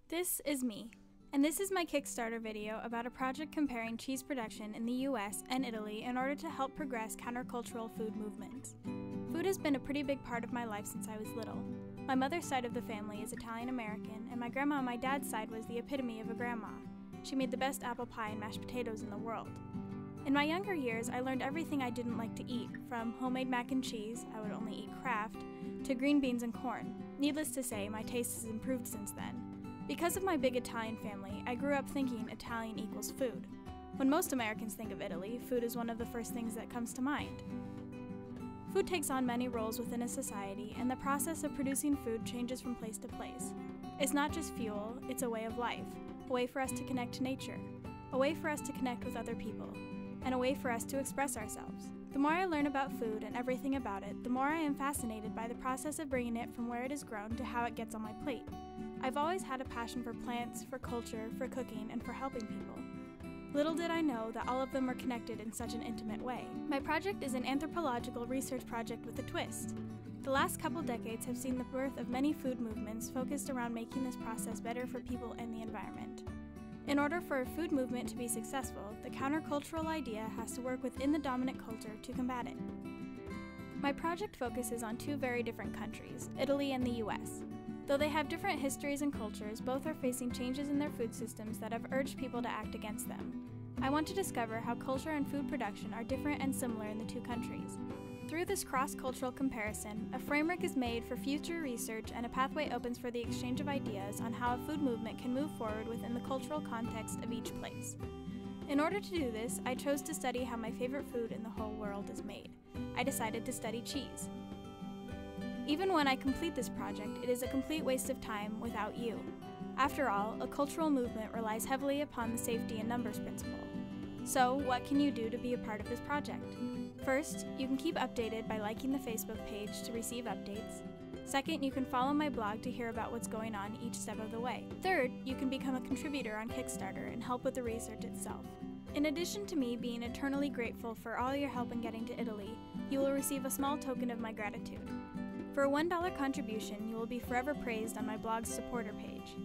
This is me, and this is my Kickstarter video about a project comparing cheese production in the US and Italy in order to help progress countercultural food movements. Food has been a pretty big part of my life since I was little. My mother's side of the family is Italian-American, and my grandma on my dad's side was the epitome of a grandma. She made the best apple pie and mashed potatoes in the world. In my younger years, I learned everything I didn't like to eat, from homemade mac and cheese, I would only eat Kraft, to green beans and corn. Needless to say, my taste has improved since then. Because of my big Italian family, I grew up thinking Italian equals food. When most Americans think of Italy, food is one of the first things that comes to mind. Food takes on many roles within a society, and the process of producing food changes from place to place. It's not just fuel, it's a way of life, a way for us to connect to nature, a way for us to connect with other people, and a way for us to express ourselves. The more I learn about food and everything about it, the more I am fascinated by the process of bringing it from where it is grown to how it gets on my plate. I've always had a passion for plants, for culture, for cooking, and for helping people. Little did I know that all of them are connected in such an intimate way. My project is an anthropological research project with a twist. The last couple decades have seen the birth of many food movements focused around making this process better for people and the environment. In order for a food movement to be successful, the countercultural idea has to work within the dominant culture to combat it. My project focuses on two very different countries, Italy and the US. Though they have different histories and cultures, both are facing changes in their food systems that have urged people to act against them. I want to discover how culture and food production are different and similar in the two countries. Through this cross-cultural comparison, a framework is made for future research and a pathway opens for the exchange of ideas on how a food movement can move forward within the cultural context of each place. In order to do this, I chose to study how my favorite food in the whole world is made. I decided to study cheese. Even when I complete this project, it is a complete waste of time without you. After all, a cultural movement relies heavily upon the safety in numbers principle. So, what can you do to be a part of this project? First, you can keep updated by liking the Facebook page to receive updates. Second, you can follow my blog to hear about what's going on each step of the way. Third, you can become a contributor on Kickstarter and help with the research itself. In addition to me being eternally grateful for all your help in getting to Italy, you will receive a small token of my gratitude. For a $1 contribution, you will be forever praised on my blog's supporter page.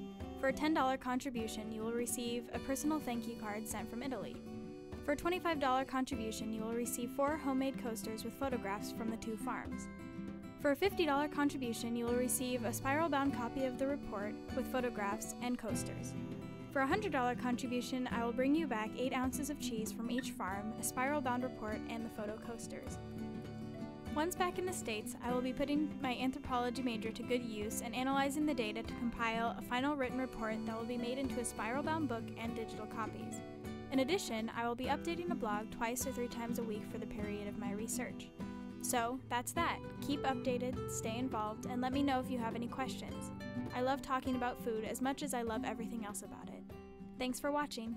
For a $10 contribution, you will receive a personal thank you card sent from Italy. For a $25 contribution, you will receive 4 homemade coasters with photographs from the 2 farms. For a $50 contribution, you will receive a spiral-bound copy of the report with photographs and coasters. For a $100 contribution, I will bring you back 8 ounces of cheese from each farm, a spiral-bound report, and the photo coasters. Once back in the States, I will be putting my anthropology major to good use and analyzing the data to compile a final written report that will be made into a spiral-bound book and digital copies. In addition, I will be updating the blog 2 or 3 times a week for the period of my research. So, that's that. Keep updated, stay involved, and let me know if you have any questions. I love talking about food as much as I love everything else about it. Thanks for watching!